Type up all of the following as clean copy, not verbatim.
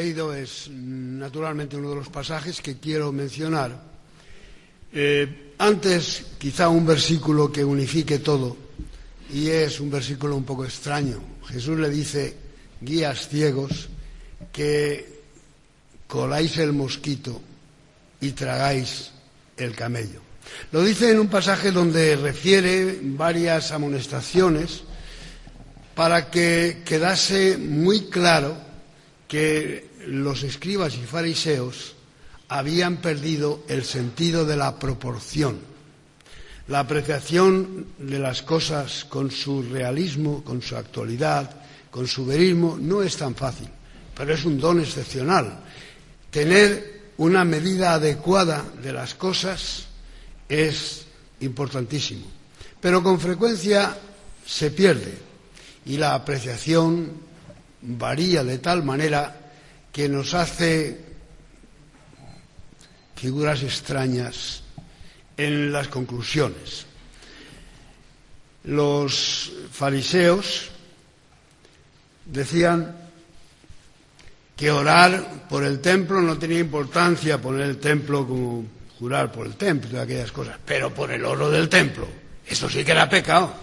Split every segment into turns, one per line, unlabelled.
leído es naturalmente uno de los pasajes que quiero mencionar. Antes, quizá un versículo que unifique todo, y es un versículo un poco extraño. Jesús le dice, guías ciegos, que coláis el mosquito y tragáis el camello. Lo dice en un pasaje donde refiere varias amonestaciones para que quedase muy claro que los escribas y fariseos habían perdido el sentido de la proporción. La apreciación de las cosas con su realismo, con su actualidad, con su verismo, no es tan fácil, pero es un don excepcional. Tener una medida adecuada de las cosas es importantísimo, pero con frecuencia se pierde y la apreciación varía de tal manera que nos hace figuras extrañas en las conclusiones. Los fariseos decían que orar por el templo no tenía importancia, poner el templo como jurar por el templo y todas aquellas cosas, pero por el oro del templo, eso sí que era pecado.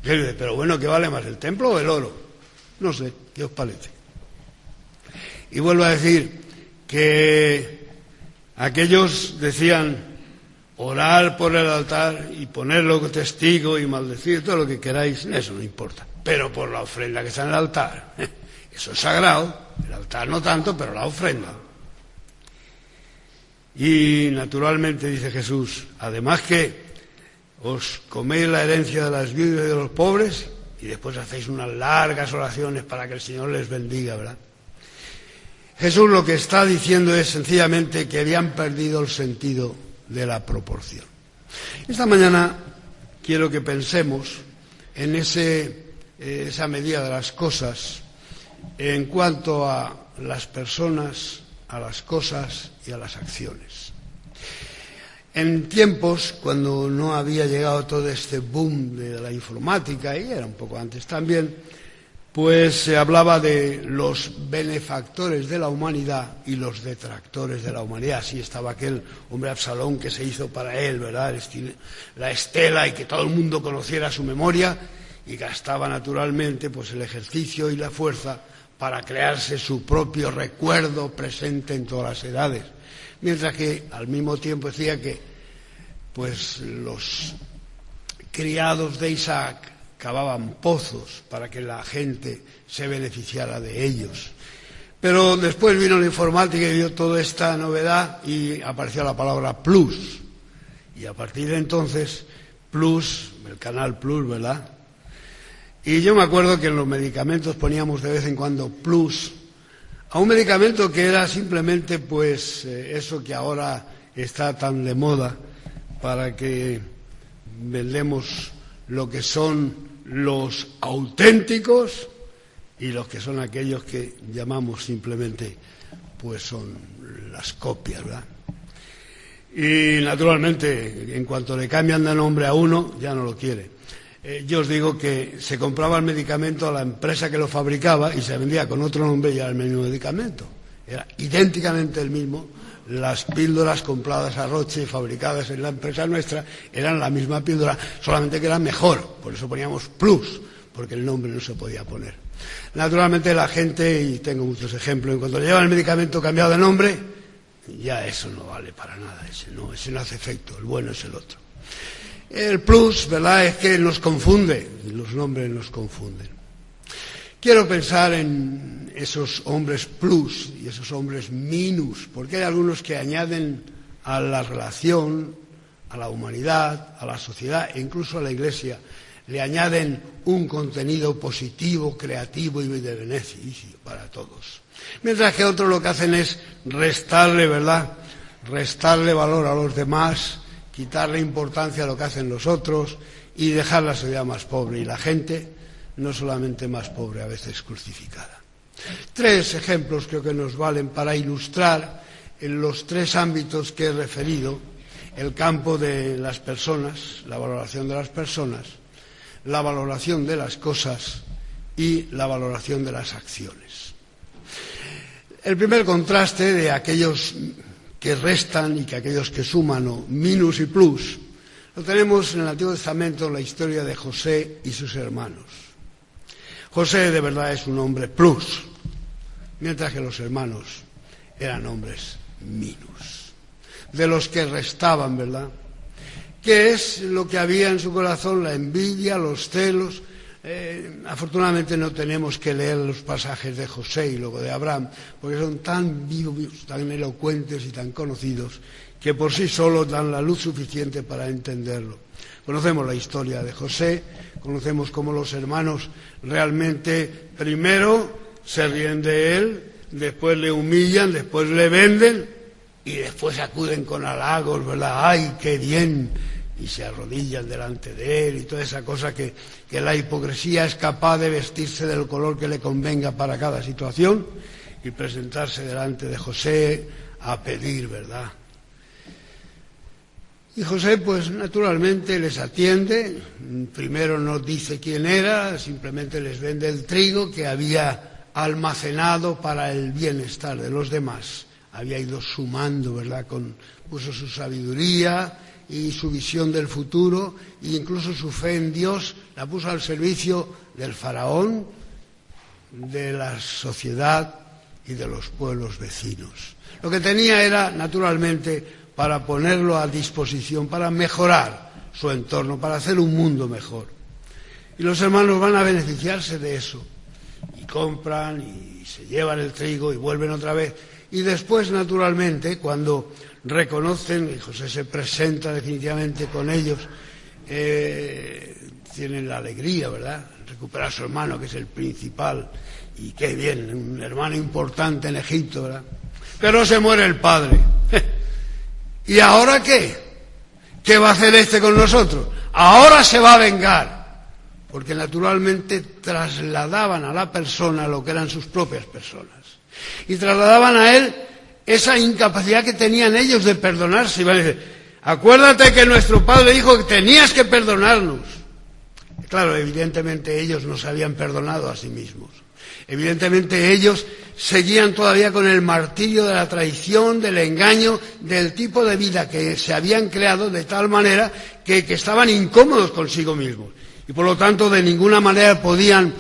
Pero bueno, ¿qué vale más, el templo o el oro? No sé, ¿qué os parece? Y vuelvo a decir que aquellos decían orar por el altar y ponerlo testigo y maldecir, todo lo que queráis, eso no importa. Pero por la ofrenda que está en el altar, eso es sagrado, el altar no tanto, pero la ofrenda. Y naturalmente, dice Jesús, además que os coméis la herencia de las viudas y de los pobres y después hacéis unas largas oraciones para que el Señor les bendiga, ¿verdad? Jesús lo que está diciendo es sencillamente que habían perdido el sentido de la proporción. Esta mañana quiero que pensemos en esa medida de las cosas en cuanto a las personas, a las cosas y a las acciones. En tiempos cuando no había llegado todo este boom de la informática, y era un poco antes también, pues se hablaba de los benefactores de la humanidad y los detractores de la humanidad. Así estaba aquel hombre Absalón que se hizo para él, ¿verdad?, la estela, y que todo el mundo conociera su memoria, y gastaba naturalmente pues el ejercicio y la fuerza para crearse su propio recuerdo presente en todas las edades. Mientras que al mismo tiempo decía que pues los criados de Isaac cavaban pozos para que la gente se beneficiara de ellos. Pero después vino la informática y dio toda esta novedad y apareció la palabra plus. Y a partir de entonces, plus, el canal Plus, ¿verdad? Y yo me acuerdo que en los medicamentos poníamos de vez en cuando plus a un medicamento que era simplemente pues eso que ahora está tan de moda, para que vendemos lo que son los auténticos y los que son aquellos que llamamos simplemente pues son las copias, ¿verdad? Y naturalmente en cuanto le cambian de nombre a uno ya no lo quiere. Yo os digo que se compraba el medicamento a la empresa que lo fabricaba y se vendía con otro nombre y era el mismo medicamento. Era idénticamente el mismo. Las píldoras compradas a Roche y fabricadas en la empresa nuestra eran la misma píldora, solamente que era mejor. Por eso poníamos plus, porque el nombre no se podía poner. Naturalmente la gente, y tengo muchos ejemplos, en cuanto le lleva el medicamento cambiado de nombre, ya eso no vale para nada, ese no hace efecto, el bueno es el otro. El plus, ¿verdad?, es que nos confunde, los nombres nos confunden. Quiero pensar en esos hombres plus y esos hombres minus, porque hay algunos que añaden a la relación, a la humanidad, a la sociedad e incluso a la Iglesia, le añaden un contenido positivo, creativo y de beneficio para todos. Mientras que otros lo que hacen es restarle, ¿verdad?, restarle valor a los demás, quitarle importancia a lo que hacen los otros y dejar la sociedad más pobre y la gente no solamente más pobre, a veces crucificada. 3 ejemplos creo que nos valen para ilustrar en los 3 ámbitos que he referido: el campo de las personas, la valoración de las personas, la valoración de las cosas y la valoración de las acciones. El primer contraste de aquellos que restan y que aquellos que suman, o minus y plus, lo tenemos en el Antiguo Testamento, la historia de José y sus hermanos. José de verdad es un hombre plus, mientras que los hermanos eran hombres minus, de los que restaban, ¿verdad? ¿Qué es lo que había en su corazón? La envidia, los celos. Afortunadamente no tenemos que leer los pasajes de José y luego de Abraham, porque son tan vivos, tan elocuentes y tan conocidos, que por sí solos dan la luz suficiente para entenderlo. Conocemos la historia de José, conocemos cómo los hermanos realmente primero se ríen de él, después le humillan, después le venden y después acuden con halagos, ¿verdad? ¡Ay, qué bien! Y se arrodillan delante de él y toda esa cosa que la hipocresía es capaz de vestirse del color que le convenga para cada situación y presentarse delante de José a pedir, ¿verdad? Y José, pues naturalmente les atiende, primero no dice quién era, simplemente les vende el trigo que había almacenado para el bienestar de los demás. Había ido sumando, ¿verdad? Puso su sabiduría y su visión del futuro, e incluso su fe en Dios, la puso al servicio del faraón, de la sociedad y de los pueblos vecinos. Lo que tenía era, naturalmente, para ponerlo a disposición, para mejorar su entorno, para hacer un mundo mejor. Y los hermanos van a beneficiarse de eso, y compran, y se llevan el trigo, y vuelven otra vez. Y después, naturalmente, cuando reconocen, y José se presenta definitivamente con ellos, tienen la alegría, ¿verdad?, recuperar a su hermano, que es el principal, y qué bien, un hermano importante en Egipto, ¿verdad? Pero se muere el padre. ¿Y ahora qué? ¿Qué va a hacer este con nosotros? Ahora se va a vengar, porque naturalmente trasladaban a la persona lo que eran sus propias personas, y trasladaban a él esa incapacidad que tenían ellos de perdonarse. Y van a decir, acuérdate que nuestro padre dijo que tenías que perdonarnos. Claro, evidentemente ellos no se habían perdonado a sí mismos. Evidentemente ellos seguían todavía con el martirio de la traición, del engaño, del tipo de vida que se habían creado de tal manera que estaban incómodos consigo mismos. Y por lo tanto de ninguna manera podían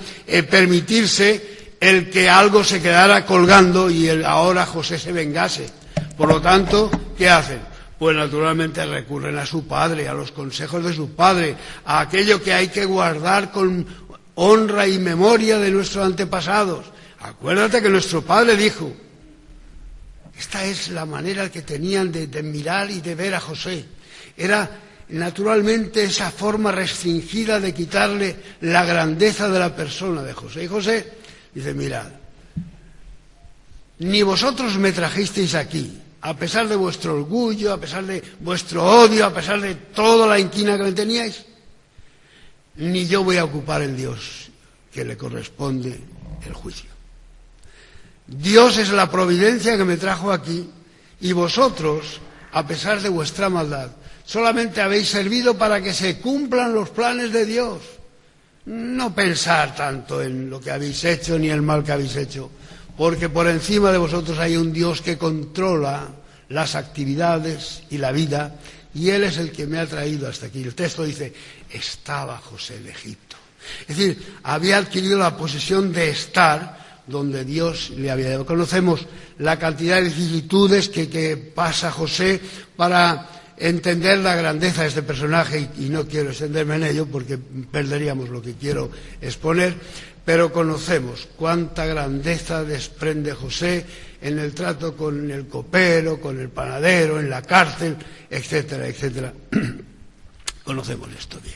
permitirse el que algo se quedara colgando y ahora José se vengase. Por lo tanto, ¿qué hacen? Pues naturalmente recurren a su padre, a los consejos de su padre, a aquello que hay que guardar con honra y memoria de nuestros antepasados. Acuérdate que nuestro padre dijo. Esta es la manera que tenían de mirar y de ver a José. Era naturalmente esa forma restringida de quitarle la grandeza de la persona de José. Y José dice, mirad, ni vosotros me trajisteis aquí, a pesar de vuestro orgullo, a pesar de vuestro odio, a pesar de toda la inquina que me teníais, ni yo voy a ocupar el Dios que le corresponde el juicio. Dios es la providencia que me trajo aquí, y vosotros, a pesar de vuestra maldad, solamente habéis servido para que se cumplan los planes de Dios. No pensar tanto en lo que habéis hecho ni el mal que habéis hecho, porque por encima de vosotros hay un Dios que controla las actividades y la vida, y Él es el que me ha traído hasta aquí. El texto dice, estaba José en Egipto. Es decir, había adquirido la posesión de estar donde Dios le había dado. Conocemos la cantidad de vicisitudes que pasa José para entender la grandeza de este personaje, y no quiero extenderme en ello porque perderíamos lo que quiero exponer, pero conocemos cuánta grandeza desprende José en el trato con el copero, con el panadero, en la cárcel, etcétera, etcétera. Conocemos esto bien.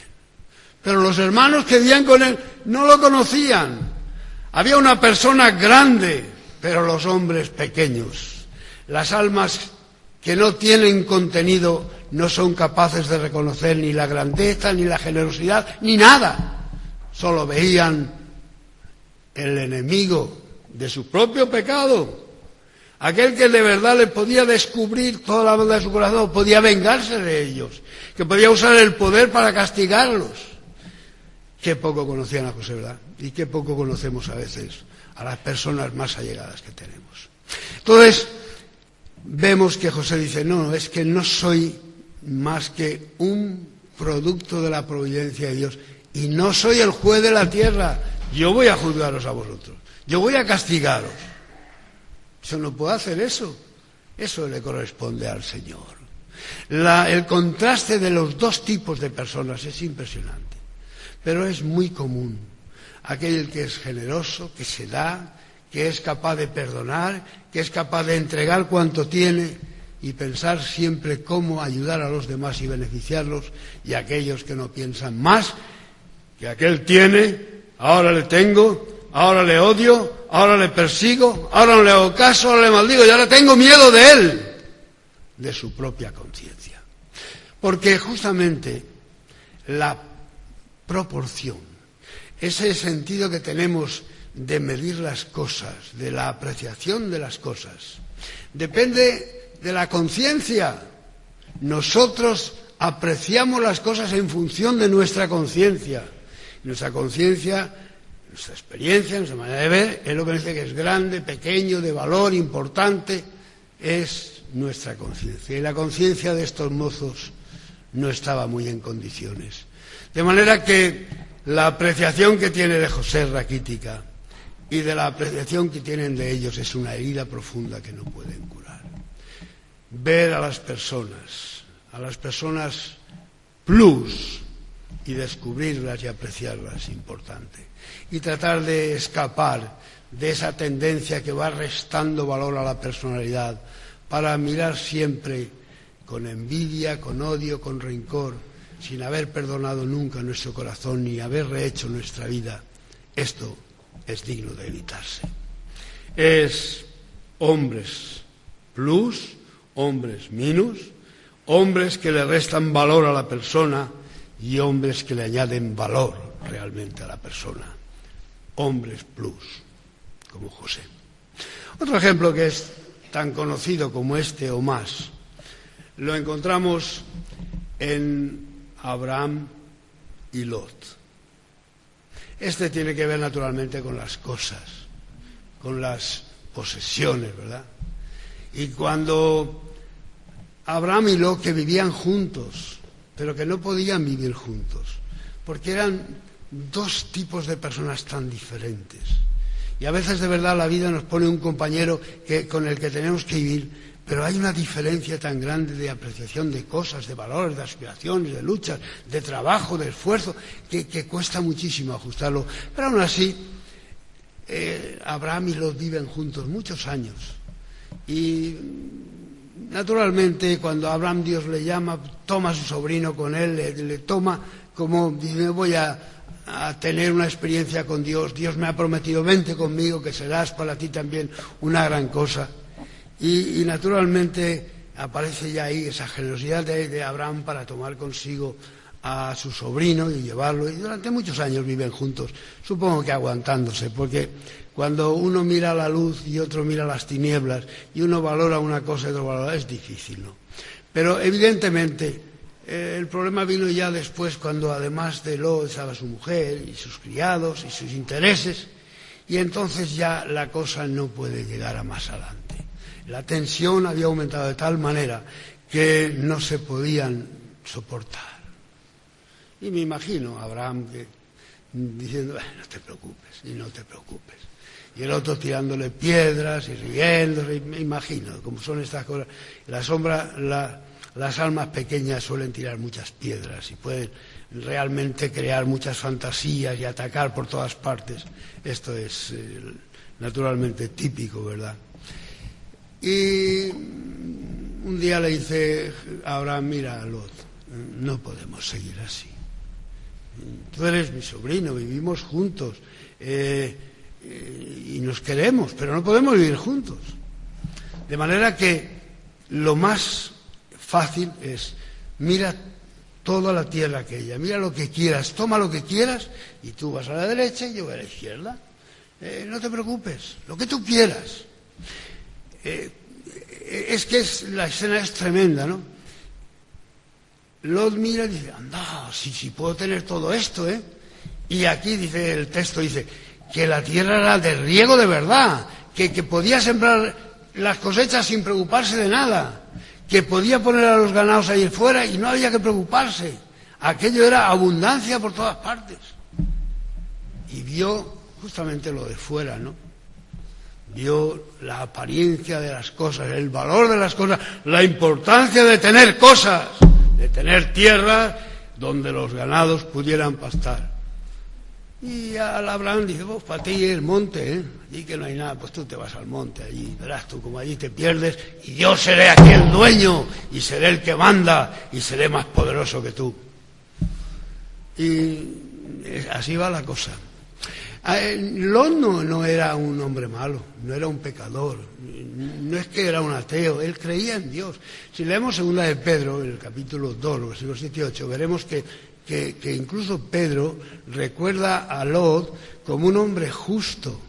Pero los hermanos que vivían con él no lo conocían. Había una persona grande, pero los hombres pequeños. Las almas que no tienen contenido no son capaces de reconocer ni la grandeza, ni la generosidad, ni nada. Solo veían el enemigo de su propio pecado, aquel que de verdad les podía descubrir toda la maldad de su corazón, podía vengarse de ellos, que podía usar el poder para castigarlos. Qué poco conocían a José, ¿verdad? Y qué poco conocemos a veces a las personas más allegadas que tenemos. Entonces, vemos que José dice, no, es que no soy más que un producto de la providencia de Dios y no soy el juez de la tierra. Yo voy a juzgaros a vosotros, yo voy a castigaros. Yo no puedo hacer eso. Eso le corresponde al Señor. El contraste de los dos tipos de personas es impresionante, pero es muy común. Aquel que es generoso, que se da, que es capaz de perdonar, que es capaz de entregar cuanto tiene y pensar siempre cómo ayudar a los demás y beneficiarlos, y aquellos que no piensan más que aquel tiene, ahora le tengo, ahora le odio, ahora le persigo, ahora no le hago caso, ahora le maldigo y ahora tengo miedo de él, de su propia conciencia. Porque justamente la proporción, ese sentido que tenemos de medir las cosas, de la apreciación de las cosas, depende de la conciencia. Nosotros apreciamos las cosas en función de nuestra conciencia. Nuestra conciencia, nuestra experiencia, nuestra manera de ver, es lo que nos dice que es grande, pequeño, de valor, importante, es nuestra conciencia. Y la conciencia de estos mozos no estaba muy en condiciones. De manera que la apreciación que tiene de José raquítica y de la apreciación que tienen de ellos es una herida profunda que no pueden curar. Ver a las personas plus, y descubrirlas y apreciarlas es importante. Y tratar de escapar de esa tendencia que va restando valor a la personalidad para mirar siempre con envidia, con odio, con rencor, sin haber perdonado nunca nuestro corazón ni haber rehecho nuestra vida. Esto es digno de evitarse. Es hombres plus, hombres minus, hombres que le restan valor a la persona y hombres que le añaden valor realmente a la persona. Hombres plus, como José. Otro ejemplo que es tan conocido como este o más, lo encontramos en Abraham y Lot. Este tiene que ver naturalmente con las cosas, con las posesiones, ¿verdad? Y cuando Abraham y Lot, que vivían juntos, pero que no podían vivir juntos, porque eran dos tipos de personas tan diferentes. Y a veces de verdad la vida nos pone un compañero con el que tenemos que vivir, pero hay una diferencia tan grande de apreciación de cosas, de valores, de aspiraciones, de luchas, de trabajo, de esfuerzo, que cuesta muchísimo ajustarlo. Pero aún así, Abraham y Lot viven juntos muchos años. Y naturalmente, cuando a Abraham Dios le llama, toma a su sobrino con él, le toma como, dice, voy a tener una experiencia con Dios. Dios me ha prometido, vente conmigo, que serás para ti también una gran cosa. Y naturalmente aparece ya ahí esa generosidad de Abraham para tomar consigo a su sobrino y llevarlo. Y durante muchos años viven juntos, supongo que aguantándose, porque cuando uno mira la luz y otro mira las tinieblas, y uno valora una cosa y otro valora, es difícil, ¿no? Pero evidentemente el problema vino ya después, cuando además de Lot estaba su mujer y sus criados y sus intereses, y entonces ya la cosa no puede llegar a más adelante. La tensión había aumentado de tal manera que no se podían soportar. Y me imagino a Abraham diciendo, no te preocupes, y no te preocupes. Y el otro tirándole piedras y riéndose, me imagino cómo son estas cosas. Las almas pequeñas suelen tirar muchas piedras y pueden realmente crear muchas fantasías y atacar por todas partes. Esto es naturalmente típico, ¿verdad? Y un día le dice a Abraham, mira, Lot, no podemos seguir así. Tú eres mi sobrino, vivimos juntos y nos queremos, pero no podemos vivir juntos. De manera que lo más fácil es, mira toda la tierra aquella, mira lo que quieras, toma lo que quieras, y tú vas a la derecha y yo voy a la izquierda. No te preocupes, lo que tú quieras. Es que la escena es tremenda, ¿no? Lot mira y dice, anda, si puedo tener todo esto, ¿eh? Y aquí dice el texto, dice, que la tierra era de riego de verdad, que podía sembrar las cosechas sin preocuparse de nada, que podía poner a los ganados ahí fuera y no había que preocuparse. Aquello era abundancia por todas partes. Y vio justamente lo de fuera, ¿no? Vio la apariencia de las cosas, el valor de las cosas, la importancia de tener cosas, de tener tierra donde los ganados pudieran pastar. Y al Abraham dice, pues para ti el monte, allí que no hay nada, pues tú te vas al monte, allí verás tú como allí te pierdes y yo seré aquí el dueño y seré el que manda y seré más poderoso que tú. Y así va la cosa. Lot no era un hombre malo, no era un pecador, no es que era un ateo, él creía en Dios. Si leemos segunda de Pedro, en el capítulo 2, versículos 7 y 8, veremos que incluso Pedro recuerda a Lot como un hombre justo,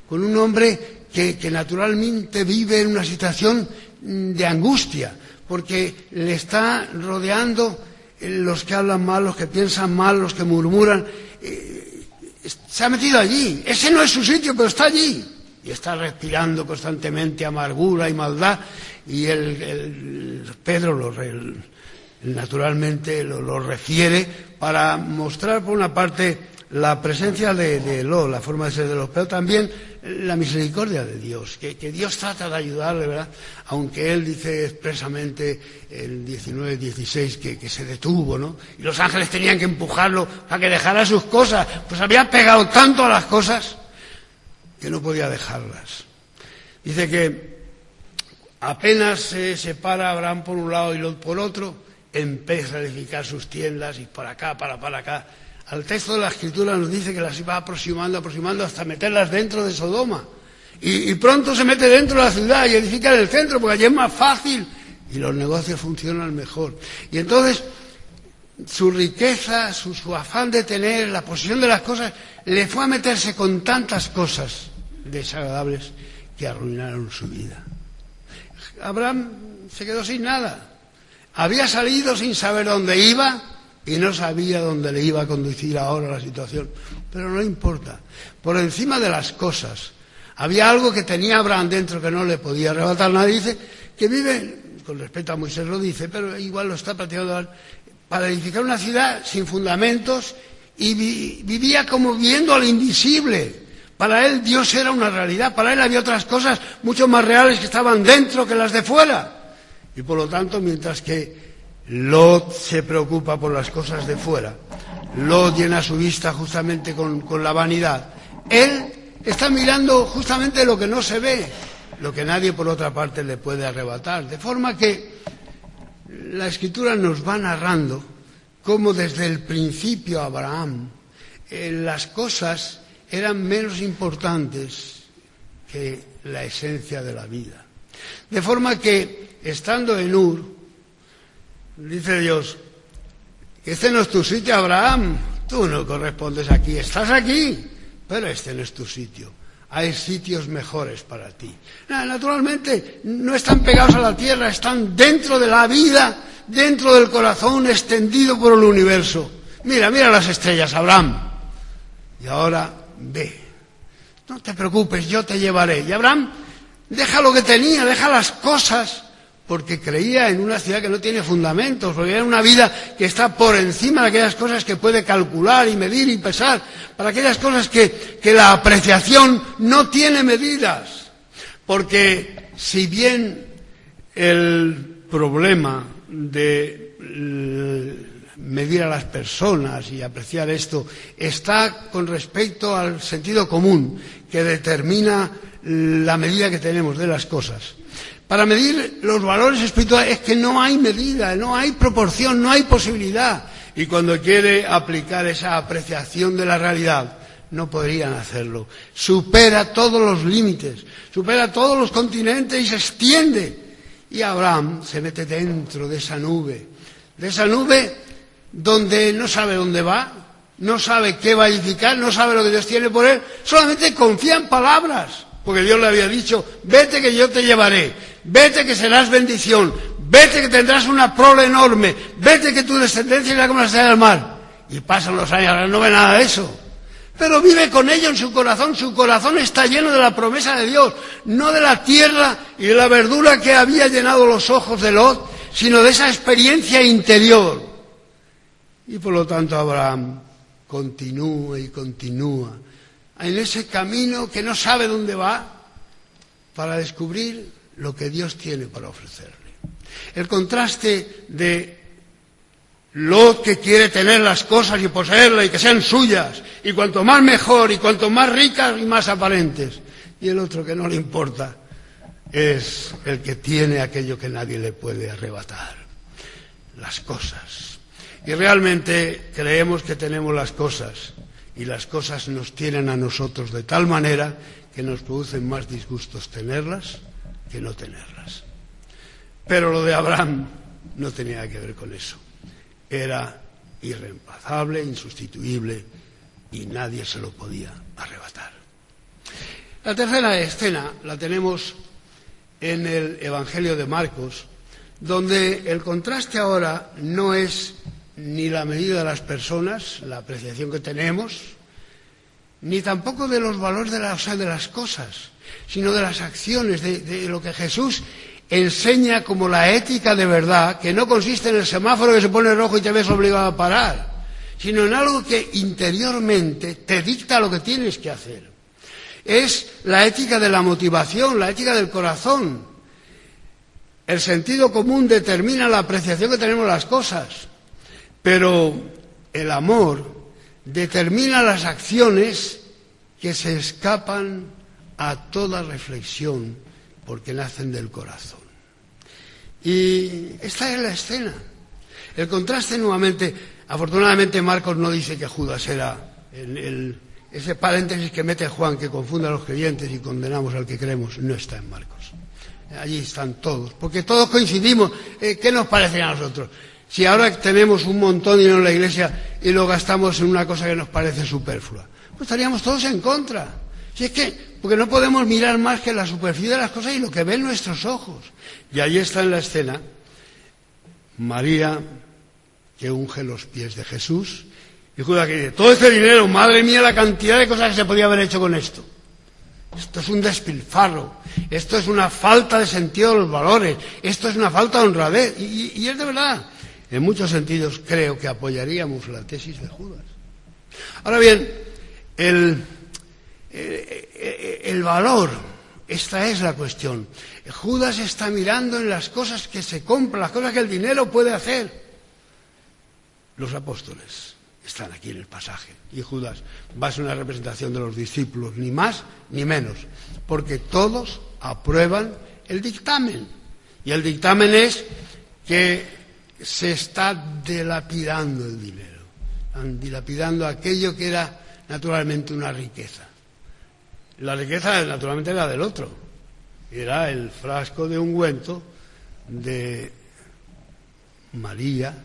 con un hombre que naturalmente vive en una situación de angustia, porque le está rodeando los que hablan mal, los que piensan mal, los que murmuran. Se ha metido allí, ese no es su sitio, pero está allí y está respirando constantemente amargura y maldad, y Pedro naturalmente lo refiere para mostrar por una parte la presencia de Lot, la forma de ser de Lot, pero también la misericordia de Dios, que Dios trata de ayudarle, ¿verdad? Aunque él dice expresamente en 19:16 que se detuvo, ¿no? Y los ángeles tenían que empujarlo para que dejara sus cosas, pues había pegado tanto a las cosas que no podía dejarlas. Dice que apenas se separa Abraham por un lado y Lot por otro, empieza a edificar sus tiendas y para acá, para acá. Al texto de la Escritura nos dice que las iba aproximando hasta meterlas dentro de Sodoma. Y pronto se mete dentro de la ciudad y edifica en el centro, porque allí es más fácil y los negocios funcionan mejor. Y entonces su riqueza, su afán de tener la posesión de las cosas, le fue a meterse con tantas cosas desagradables que arruinaron su vida. Abraham se quedó sin nada. Había salido sin saber dónde iba y no sabía dónde le iba a conducir ahora la situación. Pero no importa. Por encima de las cosas, había algo que tenía Abraham dentro que no le podía arrebatar nadie. Dice que vive, con respecto a Moisés lo dice, pero igual lo está practicando, para edificar una ciudad sin fundamentos, y vivía como viendo al invisible. Para él Dios era una realidad, para él había otras cosas mucho más reales que estaban dentro que las de fuera. Y por lo tanto, mientras que Lot se preocupa por las cosas de fuera, Lot llena su vista justamente con la vanidad, él está mirando justamente lo que no se ve, lo que nadie por otra parte le puede arrebatar. De forma que la Escritura nos va narrando cómo desde el principio Abraham las cosas eran menos importantes que la esencia de la vida. De forma que, estando en Ur, dice Dios, este no es tu sitio, Abraham, tú no correspondes aquí, estás aquí, pero este no es tu sitio, hay sitios mejores para ti. Naturalmente no están pegados a la tierra, están dentro de la vida, dentro del corazón extendido por el universo. Mira las estrellas, Abraham, y ahora ve, no te preocupes, yo te llevaré. Y Abraham deja lo que tenía, deja las cosas, porque creía en una ciudad que no tiene fundamentos, porque era una vida que está por encima de aquellas cosas que puede calcular y medir y pesar, para aquellas cosas que la apreciación no tiene medidas. Porque si bien el problema de medir a las personas y apreciar esto está con respecto al sentido común que determina la medida que tenemos de las cosas, para medir los valores espirituales es que no hay medida, no hay proporción, no hay posibilidad. Y cuando quiere aplicar esa apreciación de la realidad, no podrían hacerlo. Supera todos los límites, supera todos los continentes y se extiende. Y Abraham se mete dentro de esa nube donde no sabe dónde va, no sabe qué va a edificar, no sabe lo que Dios tiene por él, solamente confía en palabras. Porque Dios le había dicho, vete que yo te llevaré, vete que serás bendición, vete que tendrás una prole enorme, vete que tu descendencia irá como la estrella del mar. Y pasan los años, ahora no ve nada de eso. pero vive con ello en su corazón está lleno de la promesa de Dios, no de la tierra y de la verdura que había llenado los ojos de Lot, sino de esa experiencia interior. Y por lo tanto Abraham continúa y continúa en ese camino que no sabe dónde va para descubrir lo que Dios tiene para ofrecerle. El contraste de Lot, que quiere tener las cosas y poseerlas y que sean suyas, y cuanto más mejor, y cuanto más ricas y más aparentes, y el otro que no le importa, es el que tiene aquello que nadie le puede arrebatar, las cosas. Y realmente creemos que tenemos las cosas, y las cosas nos tienen a nosotros de tal manera que nos producen más disgustos tenerlas que no tenerlas. Pero lo de Abraham no tenía que ver con eso. Era irreemplazable, insustituible, y nadie se lo podía arrebatar. La tercera escena la tenemos en el Evangelio de Marcos, donde el contraste ahora no es ni la medida de las personas, la apreciación que tenemos, ni tampoco de los valores de las cosas, sino de las acciones, de lo que Jesús enseña como la ética de verdad, que no consiste en el semáforo que se pone rojo y te ves obligado a parar, sino en algo que interiormente te dicta lo que tienes que hacer. Es la ética de la motivación, la ética del corazón. El sentido común determina la apreciación que tenemos de las cosas, pero el amor determina las acciones que se escapan a toda reflexión, porque nacen del corazón. Y esta es la escena. El contraste nuevamente, afortunadamente Marcos no dice que Judas era ese paréntesis que mete Juan, que confunde a los creyentes y condenamos al que creemos, no está en Marcos. Allí están todos, porque todos coincidimos. ¿Qué nos parece a nosotros? Si ahora tenemos un montón de dinero en la iglesia y lo gastamos en una cosa que nos parece superflua, pues estaríamos todos en contra. Si es que, porque no podemos mirar más que la superficie de las cosas y lo que ven nuestros ojos. Y ahí está en la escena María, que unge los pies de Jesús, y Judas que dice, todo este dinero, madre mía, la cantidad de cosas que se podía haber hecho con esto. Esto es un despilfarro, esto es una falta de sentido de los valores, esto es una falta de honradez. Y es de verdad, en muchos sentidos creo que apoyaríamos la tesis de Judas. Ahora bien, el valor, esta es la cuestión. Judas está mirando en las cosas que se compran, las cosas que el dinero puede hacer. Los apóstoles están aquí en el pasaje, y Judas va a ser una representación de los discípulos, ni más ni menos, porque todos aprueban el dictamen, y el dictamen es que se está dilapidando el dinero, están dilapidando aquello que era naturalmente una riqueza. La riqueza naturalmente era del otro, era el frasco de ungüento de María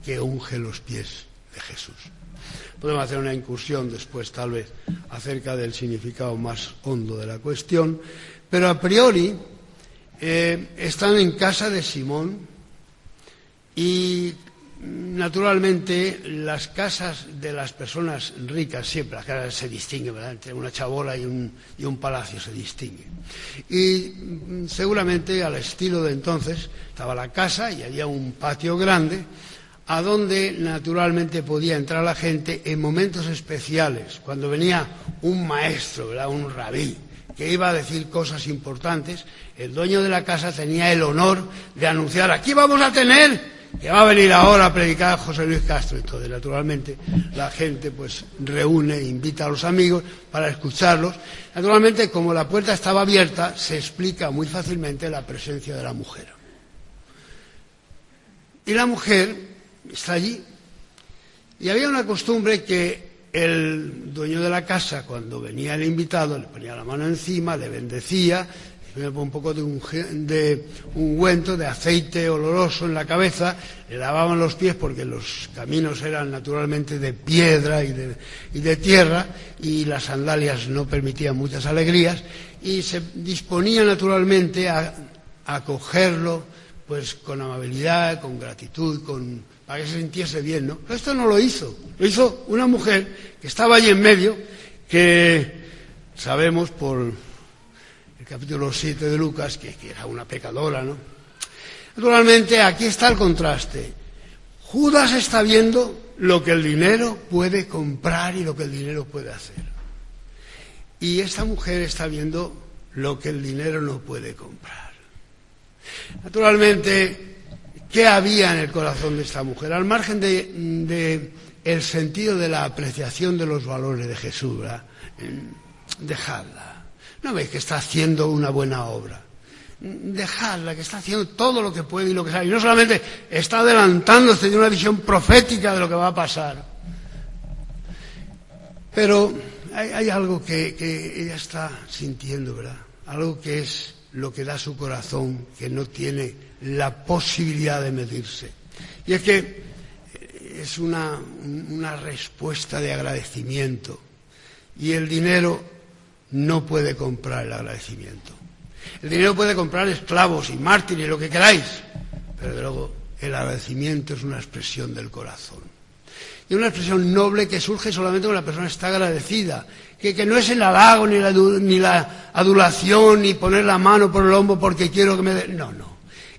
que unge los pies de Jesús. Podemos hacer una incursión después tal vez acerca del significado más hondo de la cuestión, pero a priori están en casa de Simón y naturalmente las casas de las personas ricas siempre, las casas se distinguen, ¿verdad? Entre una chabola y un palacio se distingue. Y seguramente al estilo de entonces estaba la casa y había un patio grande a donde naturalmente podía entrar la gente en momentos especiales, cuando venía un maestro, ¿verdad? Un rabí, que iba a decir cosas importantes. El dueño de la casa tenía el honor de anunciar, aquí vamos a tener, que va a venir ahora a predicar José Luis Castro. Entonces, naturalmente, la gente pues reúne e invita a los amigos para escucharlos. Naturalmente, como la puerta estaba abierta, se explica muy fácilmente la presencia de la mujer. Y la mujer está allí. Y había una costumbre que el dueño de la casa, cuando venía el invitado, le ponía la mano encima, le bendecía, le ponía un poco de ungüento, de aceite oloroso en la cabeza, le lavaban los pies porque los caminos eran naturalmente de piedra y de tierra, y las sandalias no permitían muchas alegrías, y se disponía naturalmente a acogerlo pues con amabilidad, con gratitud, para que se sintiese bien, ¿no? Pero esto no lo hizo. Lo hizo una mujer que estaba allí en medio, que sabemos por el capítulo 7 de Lucas que era una pecadora, ¿no? Naturalmente, aquí está el contraste. Judas está viendo lo que el dinero puede comprar y lo que el dinero puede hacer. Y esta mujer está viendo lo que el dinero no puede comprar. Naturalmente, ¿qué había en el corazón de esta mujer? Al margen de el sentido de la apreciación de los valores de Jesús, ¿verdad? Dejadla. ¿No veis que está haciendo una buena obra? Dejadla, que está haciendo todo lo que puede y lo que sabe. Y no solamente está adelantándose de una visión profética de lo que va a pasar. Pero hay algo que ella está sintiendo, ¿verdad? Algo que es lo que da su corazón, que no tiene la posibilidad de medirse. Y es que es una respuesta de agradecimiento. Y el dinero no puede comprar el agradecimiento. El dinero puede comprar esclavos y mártires, lo que queráis, pero de luego el agradecimiento es una expresión del corazón. Y una expresión noble que surge solamente cuando la persona está agradecida, que no es el halago, ni la adulación, ni poner la mano por el hombro porque quiero que me dé. No.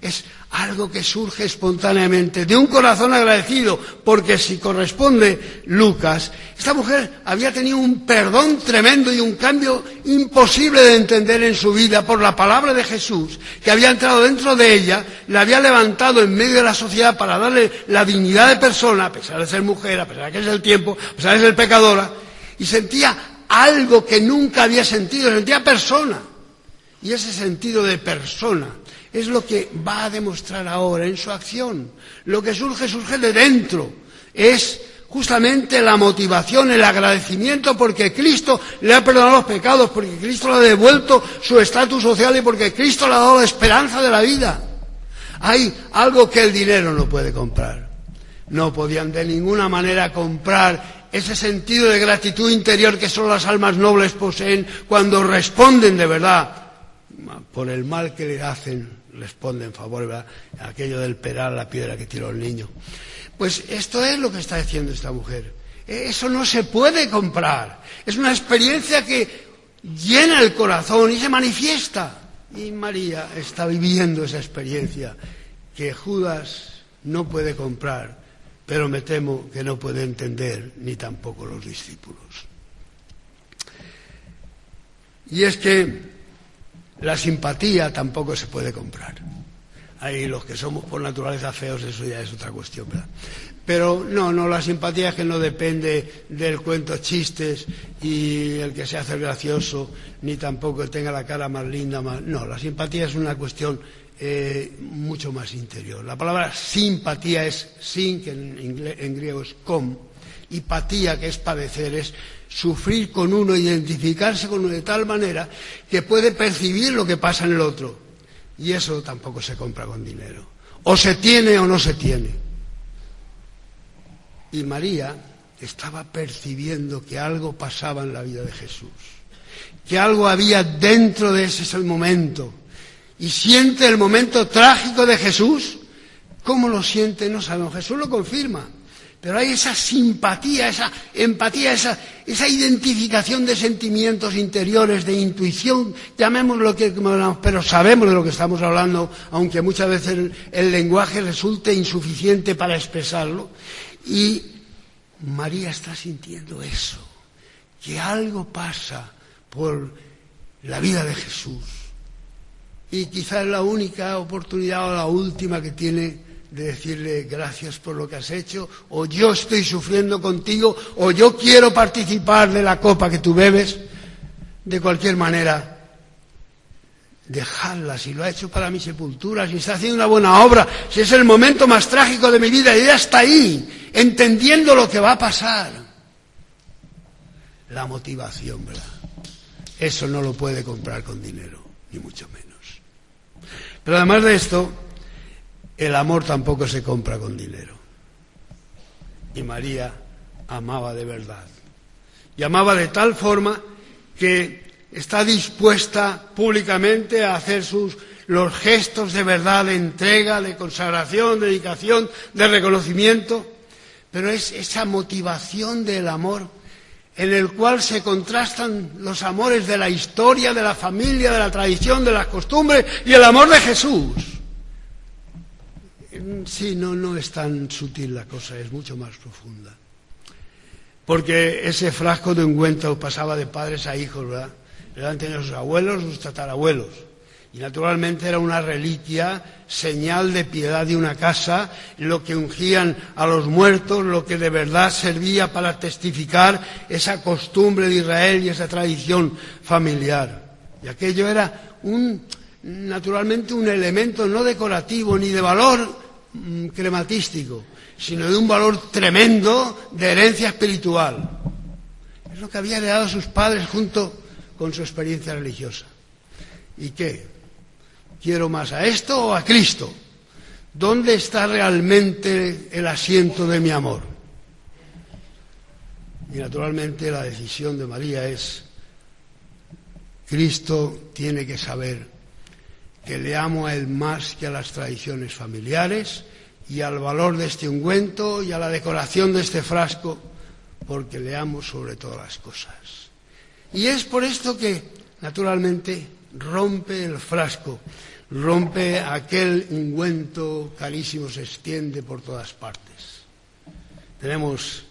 Es algo que surge espontáneamente de un corazón agradecido, porque si corresponde Lucas, esta mujer había tenido un perdón tremendo y un cambio imposible de entender en su vida por la palabra de Jesús, que había entrado dentro de ella, la había levantado en medio de la sociedad para darle la dignidad de persona, a pesar de ser mujer, a pesar de que es el tiempo, a pesar de ser pecadora, y sentía algo que nunca había sentido, sentía persona. Y ese sentido de persona es lo que va a demostrar ahora en su acción. Lo que surge de dentro. Es justamente la motivación, el agradecimiento porque Cristo le ha perdonado los pecados, porque Cristo le ha devuelto su estatus social y porque Cristo le ha dado la esperanza de la vida. Hay algo que el dinero no puede comprar. No podían de ninguna manera comprar ese sentido de gratitud interior que solo las almas nobles poseen cuando responden de verdad por el mal que le hacen. Responde en favor, ¿verdad? Aquello del peral, la piedra que tiró el niño. Pues esto es lo que está diciendo esta mujer. Eso no se puede comprar. Es una experiencia que llena el corazón y se manifiesta. Y María está viviendo esa experiencia que Judas no puede comprar, pero me temo que no puede entender ni tampoco los discípulos. Y es que la simpatía tampoco se puede comprar. Hay los que somos por naturaleza feos, eso ya es otra cuestión, ¿verdad? Pero no, la simpatía es que no depende del cuento chistes y el que se hace gracioso, ni tampoco que tenga la cara más linda, No, la simpatía es una cuestión mucho más interior. La palabra simpatía es sin, que en griego es com, y patía, que es padecer, es sufrir con uno, identificarse con uno de tal manera que puede percibir lo que pasa en el otro. Y eso tampoco se compra con dinero. O se tiene o no se tiene. Y María estaba percibiendo que algo pasaba en la vida de Jesús, que algo había dentro de ese momento. Y siente el momento trágico de Jesús. ¿Cómo lo siente? No sabemos. Jesús lo confirma. Pero hay esa simpatía, esa empatía, esa identificación de sentimientos interiores, de intuición, llamémoslo que queramos, pero sabemos de lo que estamos hablando, aunque muchas veces el lenguaje resulte insuficiente para expresarlo. Y María está sintiendo eso, que algo pasa por la vida de Jesús. Y quizás es la única oportunidad o la última que tiene de decirle gracias por lo que has hecho, o yo estoy sufriendo contigo, o yo quiero participar de la copa que tú bebes. De cualquier manera, dejadla, si lo ha hecho para mi sepultura, si está haciendo una buena obra, si es el momento más trágico de mi vida, y ella está ahí, entendiendo lo que va a pasar. La motivación, ¿verdad? Eso no lo puede comprar con dinero, ni mucho menos. Pero además de esto, el amor tampoco se compra con dinero. Y María amaba de verdad. Y amaba de tal forma que está dispuesta públicamente a hacer los gestos de verdad, de entrega, de consagración, de dedicación, de reconocimiento, pero es esa motivación del amor en el cual se contrastan los amores de la historia, de la familia, de la tradición, de las costumbres y el amor de Jesús. Sí, no es tan sutil la cosa, es mucho más profunda. Porque ese frasco de ungüento pasaba de padres a hijos, ¿verdad? Lo han tenido sus abuelos, sus tatarabuelos. Y naturalmente era una reliquia, señal de piedad de una casa, lo que ungían a los muertos, lo que de verdad servía para testificar esa costumbre de Israel y esa tradición familiar. Y aquello era naturalmente un elemento no decorativo ni de valor crematístico, sino de un valor tremendo de herencia espiritual. Es lo que había heredado a sus padres junto con su experiencia religiosa. ¿Y qué? ¿Quiero más a esto o a Cristo? ¿Dónde está realmente el asiento de mi amor? Y naturalmente la decisión de María es: Cristo tiene que saber que le amo a Él más que a las tradiciones familiares y al valor de este ungüento y a la decoración de este frasco, porque le amo sobre todas las cosas. Y es por esto que, naturalmente, rompe el frasco, rompe aquel ungüento carísimo, se extiende por todas partes. Tenemos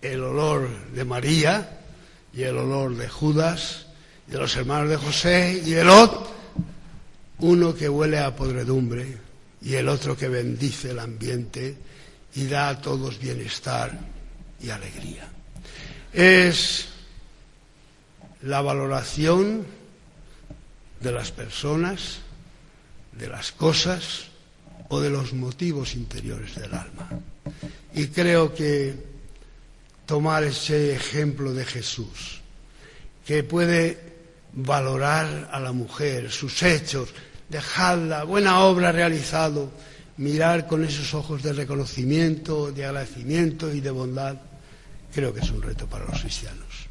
el olor de María y el olor de Judas, de los hermanos de José y de Lot, uno que huele a podredumbre y el otro que bendice el ambiente y da a todos bienestar y alegría. Es la valoración de las personas, de las cosas o de los motivos interiores del alma. Y creo que tomar ese ejemplo de Jesús, que puede valorar a la mujer, sus hechos, dejarla, buena obra realizado, mirar con esos ojos de reconocimiento, de agradecimiento y de bondad, creo que es un reto para los cristianos.